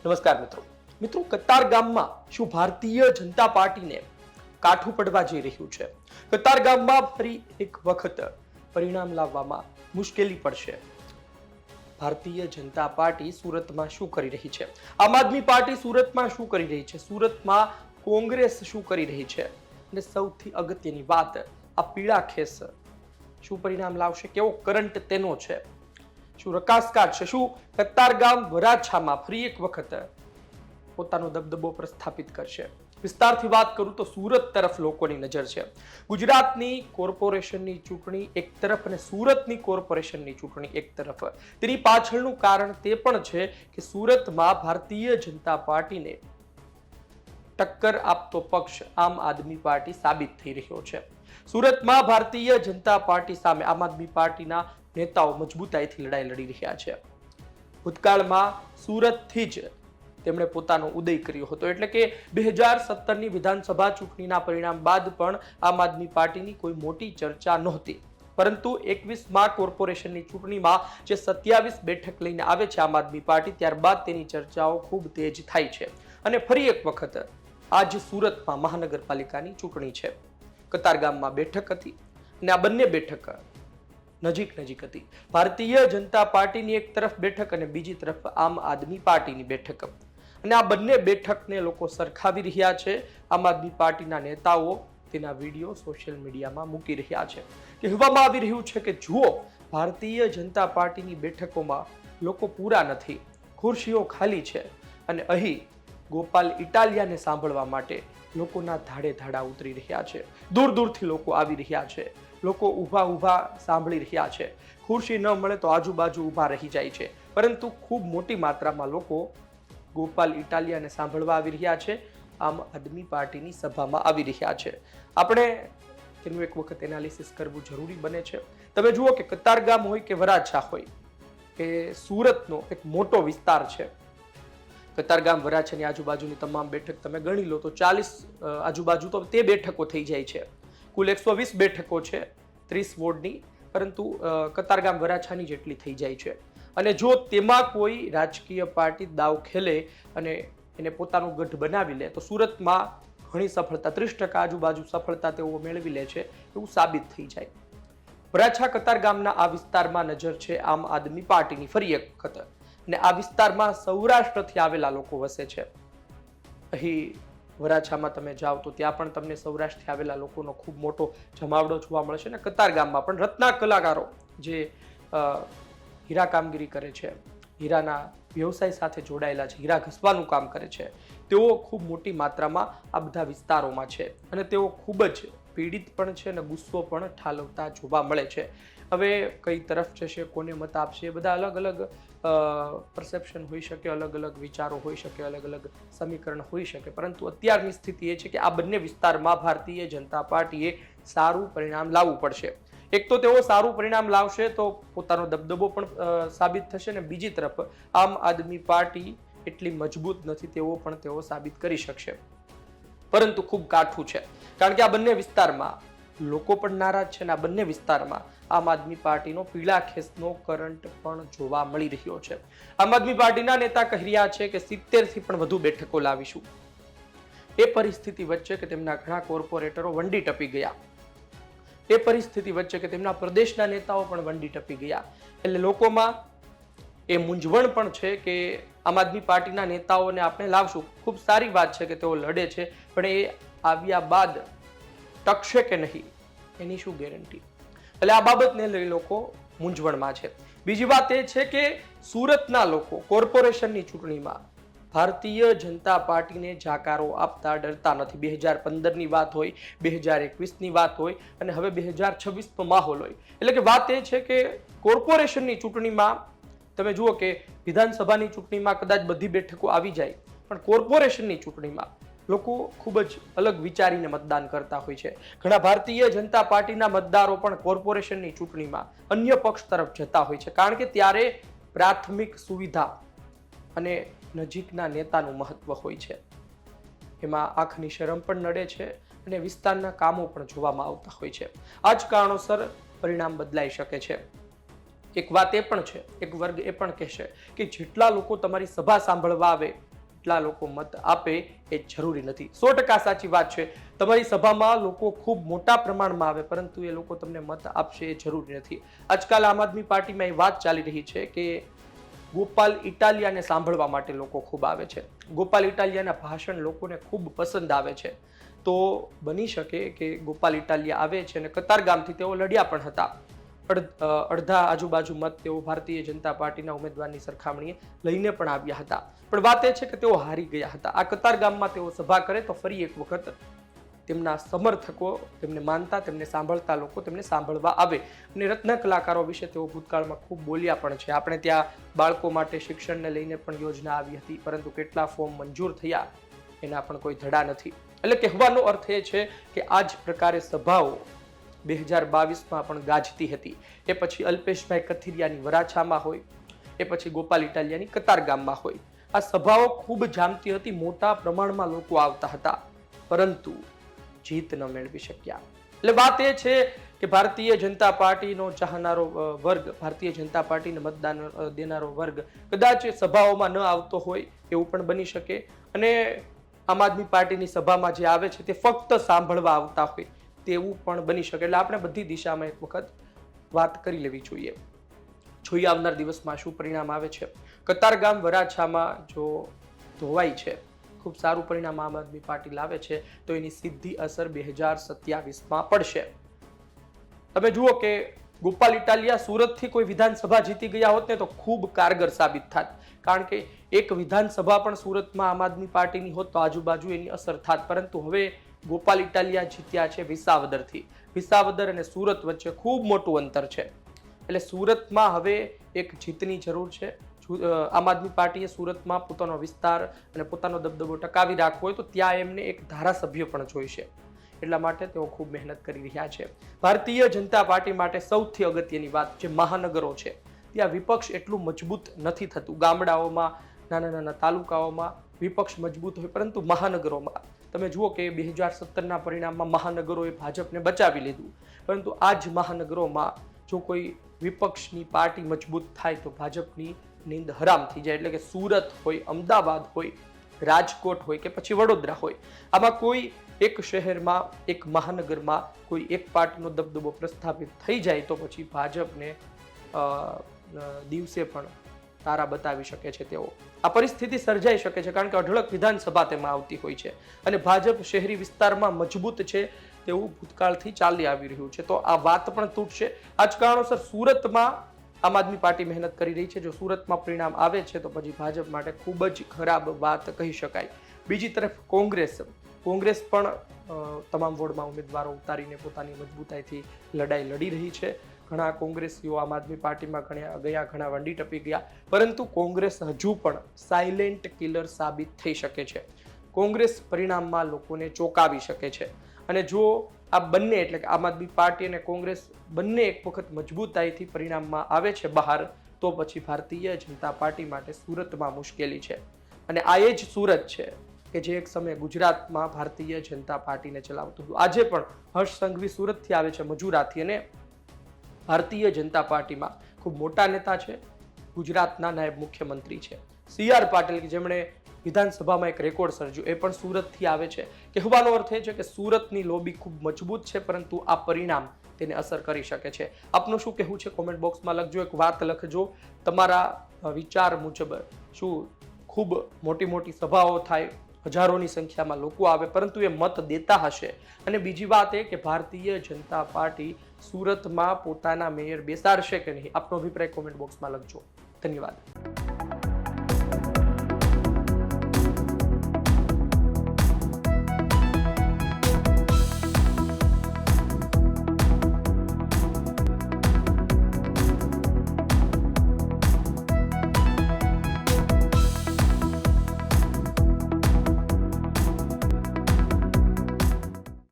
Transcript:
નમસ્કાર મિત્રો કતારગામમાં શું ભારતીય જનતા પાર્ટીને કાઠું પડવા જઈ રહ્યું છે? કતારગામમાં ફરી એક વખત પરિણામ લાવવામાં મુશ્કેલી પડશે. ભારતીય જનતા પાર્ટી સુરતમાં શું કરી રહી છે? આમ આદમી પાર્ટી સુરતમાં શું કરી રહી છે? સુરતમાં કોંગ્રેસ શું કરી રહી છે? અને સૌથી અગત્યની વાત, આ પીળા ખેસ શું પરિણામ લાવશે? કેવો કરંટ તેનો છે? શું રકાસ કાઢશે? શું કતારગામ વરાછામાં ફરી એક વખત પોતાનો દબદબો પ્રસ્થાપિત કરશે? વિસ્તારથી વાત કરું તો સુરત તરફ લોકોની નજર છે. ગુજરાતની કોર્પોરેશનની ચૂંટણી એક તરફ અને સુરતની કોર્પોરેશનની ચૂંટણી એક તરફ. તેની પાછળનું કારણ તે પણ છે કે સુરતમાં ભારતીય જનતા પાર્ટીને ટક્કર આપતો પક્ષ આમ આદમી પાર્ટી સાબિત થઈ રહ્યો છે. સુરતમાં ભારતીય જનતા પાર્ટી સામે આમ આદમી પાર્ટીના નેતાઓ મજબૂતાઈથી લડાઈ લડી રહ્યા છે. ભૂતકાળમાં સુરતથી જ તેમણે પોતાનો ઉદય કર્યો હતો, એટલે કે 2017ની વિધાનસભા ચૂંટણીના પરિણામ બાદ પણ આમ આદમી પાર્ટીની કોઈ મોટી ચર્ચા નહોતી. પરંતુ 21માં કોર્પોરેશનની ચૂંટણીમાં જે 27 બેઠક લઈને આવે છે આમ આદમી પાર્ટી, ત્યારબાદ તેની ચર્ચાઓ ખૂબ તેજ થાય છે. અને ફરી એક વખત આજ સુરતમાં મહાનગરપાલિકાની ચૂંટણી છે. કતારગામમાં બેઠક હતી અને આ બંને બેઠક નજીક હતી. ભારતીય જનતા પાર્ટીની એક તરફ બેઠક અને બીજી તરફ આમ આદમી પાર્ટીની બેઠક. અને આ બંને બેઠકને લોકો સરખાવી રહ્યા છે. આમ આદમી પાર્ટીના નેતાઓ તેના વિડીયો સોશિયલ મીડિયામાં મૂકી રહ્યા છે. કહેવામાં આવી રહ્યું છે કે જુઓ, ભારતીય જનતા પાર્ટીની બેઠકોમાં લોકો પૂરા નથી, ખુરશીઓ ખાલી છે. અને અહીં ગોપાલ ઇટાલિયાને સાંભળવા માટે લોકોના ધાડે ધાડા ઉતરી રહ્યા છે. દૂર દૂરથી લોકો આવી રહ્યા છે. લોકો ઊભા સાંભળી રહ્યા છે. ખુરશી ન મળે તો આજુબાજુ ઊભા રહી જાય છે. પરંતુ ખૂબ મોટી માત્રામાં લોકો ગોપાલ ઇટાલિયાને સાંભળવા આવી રહ્યા છે. આમ આદમી પાર્ટીની સભામાં આવી રહ્યા છે. આપણે તેનું એક વખત એનાલિસિસ કરવું જરૂરી બને છે. તમે જુઓ કે કતારગામ હોય કે વરાછા હોય કે સુરતનો એક મોટો વિસ્તાર છે. કતારગામ વરાછાની આજુબાજુની તમામ બેઠક તમે ગણી લો તો 40 આજુબાજુ તો તે બેઠકો થઈ જાય છે. કુલ 120 બેઠકો છે 30 વોર્ડની, પરંતુ કતારગામ વરાછાની જેટલી થઈ જાય છે. અને જો તેમાં કોઈ રાજકીય પાર્ટી દાવ ખેલે અને એને પોતાનો ગઢ બનાવી લે તો સુરતમાં ઘણી સફળતા, 30% આજુબાજુ સફળતા તેઓ મેળવી લે છે એવું સાબિત થઈ જાય. વરાછા કતારગામના આ વિસ્તારમાં નજર છે આમ આદમી પાર્ટીની ફરી એક વખત. અને આ વિસ્તારમાં સૌરાષ્ટ્રથી આવેલા લોકો વસે છે. અહીં વરાછામાં તમે જાઓ તો ત્યાં પણ તમને સૌરાષ્ટ્રથી આવેલા લોકોનો ખૂબ મોટો જમાવડો જોવા મળશે. અને કતારગામમાં પણ રત્ના કલાકારો જે હીરા કામગીરી કરે છે, હીરાના વ્યવસાય સાથે જોડાયેલા છે, હીરા ઘસવાનું કામ કરે છે, તેઓ ખૂબ મોટી માત્રામાં આ બધા વિસ્તારોમાં છે. અને તેઓ ખૂબ જ પીડિત પણ છે અને ગુસ્સો પણ ઠાલવતા જોવા મળે છે. હવે કઈ તરફ જશે, કોને મત આપશે, બધા અલગ અલગ પરસેપ્શન હોઈ શકે, અલગ અલગ વિચારો હોઈ શકે, અલગ અલગ સમીકરણ હોઈ શકે. પરંતુ અત્યારની સ્થિતિ એ છે કે આ બંને વિસ્તારમાં ભારતીય જનતા પાર્ટીએ સારું પરિણામ લાવવું પડશે. એક તો તેઓ સારું પરિણામ લાવશે તો પોતાનો દબદબો પણ સાબિત થશે, અને બીજી તરફ આમ આદમી પાર્ટી એટલી મજબૂત નથી તેવો પણ તેઓ સાબિત કરી શકશે. પરંતુ ખૂબ કાઠું છે, કારણ કે આ બંને વિસ્તારમાં લોકો પણ નારાજ છે અને આ બંને વિસ્તારમાં આમ આદમી પાર્ટીનો પીળા ખેસનો કરંટ પણ જોવા મળી રહ્યો છે. આમ આદમી પાર્ટીના નેતા કહી રહ્યા છે કે 70 થી પણ વધુ બેઠકો લાવીશું. એ પરિસ્થિતિ વચ્ચે કે તેમના ઘણા કોર્પોરેટરો વંડી ટપી ગયા, એ પરિસ્થિતિ વચ્ચે કે તેમના પ્રદેશના નેતાઓ પણ વંડી ટપી ગયા. એટલે લોકોમાં એ મૂંઝવણ પણ છે કે આમ આદમી પાર્ટીના નેતાઓને આપણે લાવશું, ખૂબ સારી વાત છે કે તેઓ લડે છે, પણ એ આવ્યા બાદ ટકશે કે નહીં એની શું ગેરંટી? એટલે આ બાબતને લઈ લોકો મૂંઝવણમાં છે. બીજી વાત એ છે કે સુરતના લોકો કોર્પોરેશનની ચૂંટણીમાં ભારતીય જનતા પાર્ટીને જાકારો આપતા ડરતા નથી. 2015ની વાત હોય, 2021ની વાત હોય અને હવે 2026નો માહોલ હોય. એટલે કે વાત એ છે કે કોર્પોરેશનની ચૂંટણીમાં તમે જુઓ કે વિધાનસભાની ચૂંટણીમાં કદાચ બધી બેઠકો આવી જાય, પણ કોર્પોરેશનની ચૂંટણીમાં લોકો ખૂબ જ અલગ વિચારીને મતદાન કરતા હોય છે. ઘણા ભારતીય જનતા પાર્ટીના મતદારો પણ કોર્પોરેશનની ચૂંટણીમાં અન્ય પક્ષ તરફ જતા હોય છે, કારણ કે ત્યારે પ્રાથમિક સુવિધા અને નજીકના નેતાનું મહત્વ હોય છે. એમાં આંખની શરમ પણ નડે છે અને વિસ્તારના કામો પણ જોવામાં આવતા હોય છે. આ જ કારણોસર પરિણામ બદલાઈ શકે છે. એક વાત એ પણ છે, એક વર્ગ એ પણ કહેશે કે જેટલા લોકો તમારી સભા સાંભળવા આવે જેટલા લોકો મત આપે એ જરૂરી નથી. 100% સાચી વાત છે. તમારી સભામાં લોકો ખૂબ મોટા પ્રમાણમાં આવે પરંતુ એ લોકો તમને મત આપશે એ જરૂરી નથી. આજકાલ આમ આદમી પાર્ટીમાં એ વાત ચાલી રહી છે કે ગોપાલ ઇટાલિયાને સાંભળવા માટે લોકો ખૂબ આવે છે. ગોપાલ ઇટાલિયાના ભાષણ લોકોને ખૂબ પસંદ આવે છે. તો બની શકે કે ગોપાલ ઇટાલિયા આવે છે અને કતારગામથી તેઓ લડ્યા પણ હતા. અડધા આજુબાજુ મત તેઓ ભારતીય જનતા પાર્ટીના ઉમેદવારની સરખામણીએ લઈને પણ આવ્યા હતા. પણ વાત એ છે કે તેઓ હારી ગયા હતા. આ કતારગામમાં તેઓ સભા કરે તો ફરી એક વખત તેમના સમર્થકો, તેમને માનતા, તેમને સાંભળતા લોકો તેમને સાંભળવા આવે. અને રત્ન કલાકારો વિશે તેઓ ભૂતકાળમાં ખૂબ બોલ્યા પણ છે. આપણે ત્યાં બાળકો માટે શિક્ષણને લઈને પણ યોજના આવી હતી, પરંતુ કેટલા ફોર્મ મંજૂર થયા એના પણ કોઈ ધડા નથી. એટલે કહેવાનો અર્થ એ છે કે આ જ પ્રકારે સભાઓ 2022માં પણ ગાજતી હતી. એ પછી અલ્પેશભાઈ કથિરિયાની વરાછામાં હોય, એ પછી ગોપાલ ઇટાલિયાની કતારગામમાં હોય, આ સભાઓ ખૂબ જામતી હતી. મોટા પ્રમાણમાં લોકો આવતા હતા, પરંતુ જીત ન મેળવી શક્યા. એટલે વાત એ છે કે ભારતીય જનતા પાર્ટીનો ચાહનારો વર્ગ, ભારતીય જનતા પાર્ટીને મતદાન દેનારો વર્ગ કદાચ સભાઓમાં ન આવતો હોય એવું પણ બની શકે. અને આમ આદમી પાર્ટીની સભામાં જે આવે છે તે ફક્ત સાંભળવા આવતા હોય તેવું પણ બની શકે. એટલે આપણે બધી દિશામાં એક વખત વાત કરી લેવી જોઈએ. જોઈએ આવનાર દિવસમાં શું પરિણામ આવે છે. કતારગામ વરાછામાં જો ધોવાય છે, ખૂબ સારું પરિણામ આમ આદમી પાર્ટી લાવે છે તો એની સીધી અસર 2027માં પડશે. તમે જુઓ કે ગોપાલ ઇટાલિયા સુરતથી કોઈ વિધાનસભા જીતી ગયા હોત ને તો ખૂબ કારગર સાબિત થાત. કારણ કે એક વિધાનસભા પણ સુરતમાં આમ આદમી પાર્ટીની હોત તો આજુબાજુ એની અસર થાત. પરંતુ હવે ગોપાલ ઇટાલિયા જીત્યા છે વિસાવદરથી. વિસાવદર અને સુરત વચ્ચે ખૂબ મોટું અંતર છે. એટલે સુરતમાં હવે એક જીતની જરૂર છે. આમ આદમી પાર્ટીએ સુરતમાં પોતાનો વિસ્તાર અને પોતાનો દબદબો ટકાવી રાખવો હોય તો ત્યાં એમને એક ધારાસભ્ય પણ જોઈશે. એટલા માટે તેઓ ખૂબ મહેનત કરી રહ્યા છે. ભારતીય જનતા પાર્ટી માટે સૌથી અગત્યની વાત જે મહાનગરો છે, ત્યાં વિપક્ષ એટલું મજબૂત નથી થતું. ગામડાઓમાં, નાના નાના તાલુકાઓમાં વિપક્ષ મજબૂત હોય, પરંતુ મહાનગરોમાં તમે જુઓ કે 2017ના પરિણામમાં મહાનગરોએ ભાજપને બચાવી લીધું. પરંતુ આ જ મહાનગરોમાં જો કોઈ વિપક્ષની પાર્ટી મજબૂત થાય તો ભાજપની નીંદ હરામ થઈ જાય. એટલે કે સુરત હોય, અમદાવાદ હોય, રાજકોટ હોય કે પછી વડોદરા હોય, આમાં કોઈ એક શહેરમાં, એક મહાનગરમાં કોઈ એક પાર્ટીનો દબદબો પ્રસ્થાપિત થઈ જાય તો પછી ભાજપને દિવસે પણ તારા બતાવી શકે છે. તેઓ આ પરિસ્થિતિ સર્જાઈ શકે છે કારણ કે અઢળક વિધાનસભા તેમાં આવતી હોય છે અને ભાજપ શહેરી વિસ્તારમાં મજબૂત છે તેવું ભૂતકાળથી ચાલી આવી રહ્યું છે. તો આ વાત પણ તૂટશે. આ જ કારણોસર સુરતમાં આમ આદમી પાર્ટી મહેનત કરી રહી છે. જો સુરતમાં પરિણામ આવે છે તો પછી ભાજપ માટે ખૂબ જ ખરાબ વાત કહી શકાય. બીજી તરફ કોંગ્રેસ પણ તમામ વોર્ડમાં ઉમેદવારો ઉતારીને પોતાની મજબૂતાઈથી લડાઈ લડી રહી છે. ઘણા કોંગ્રેસીઓ આમ આદમી પાર્ટીમાં ગયા, ઘણા વંડી ટપી ગયા, પરંતુ કોંગ્રેસ હજુ પણ સાયલેન્ટ કિલર સાબિત થઈ શકે છે. કોંગ્રેસ પરિણામમાં લોકોને ચોંકાવી શકે છે. અને જો આ બંને એટલે કે આમ આદમી પાર્ટી અને કોંગ્રેસ બંને એક વખત મજબૂતાઈથી પરિણામમાં આવે છે બહાર, તો પછી ભારતીય જનતા પાર્ટી માટે સુરતમાં મુશ્કેલી છે. અને આ એ જ સુરત છે કે જે એક સમયે ગુજરાતમાં ભારતીય જનતા પાર્ટીને ચલાવતું હતું. આજે પણ હર્ષ સંઘવી સુરતથી આવે છે, મજૂરાથી, અને ભારતીય જનતા પાર્ટીમાં ખૂબ મોટા નેતા છે. ગુજરાતના નાયબ મુખ્યમંત્રી છે CR પાટીલ, કે જેમણે વિધાનસભામાં એક રેકોર્ડ સર્જ્યો, એ પણ સુરતથી આવે છે. કહેવાનો અર્થ એ છે કે સુરતની લોબી ખૂબ મજબૂત છે, પરંતુ આ પરિણામ તેને અસર કરી શકે છે. આપનું શું કહેવું છે કોમેન્ટ બોક્સમાં લખજો. એક વાત લખજો, તમારા વિચાર મુજબ શું ખૂબ મોટી મોટી સભાઓ થાય, હજારોની સંખ્યામાં લોકો આવે, પરંતુ એ મત દેતા હશે? અને બીજી વાત એ કે ભારતીય જનતા પાર્ટી સુરતમાં પોતાના મેયર બેસાડશે કે નહીં? આપનો અભિપ્રાય કોમેન્ટ બોક્સમાં લખજો. ધન્યવાદ.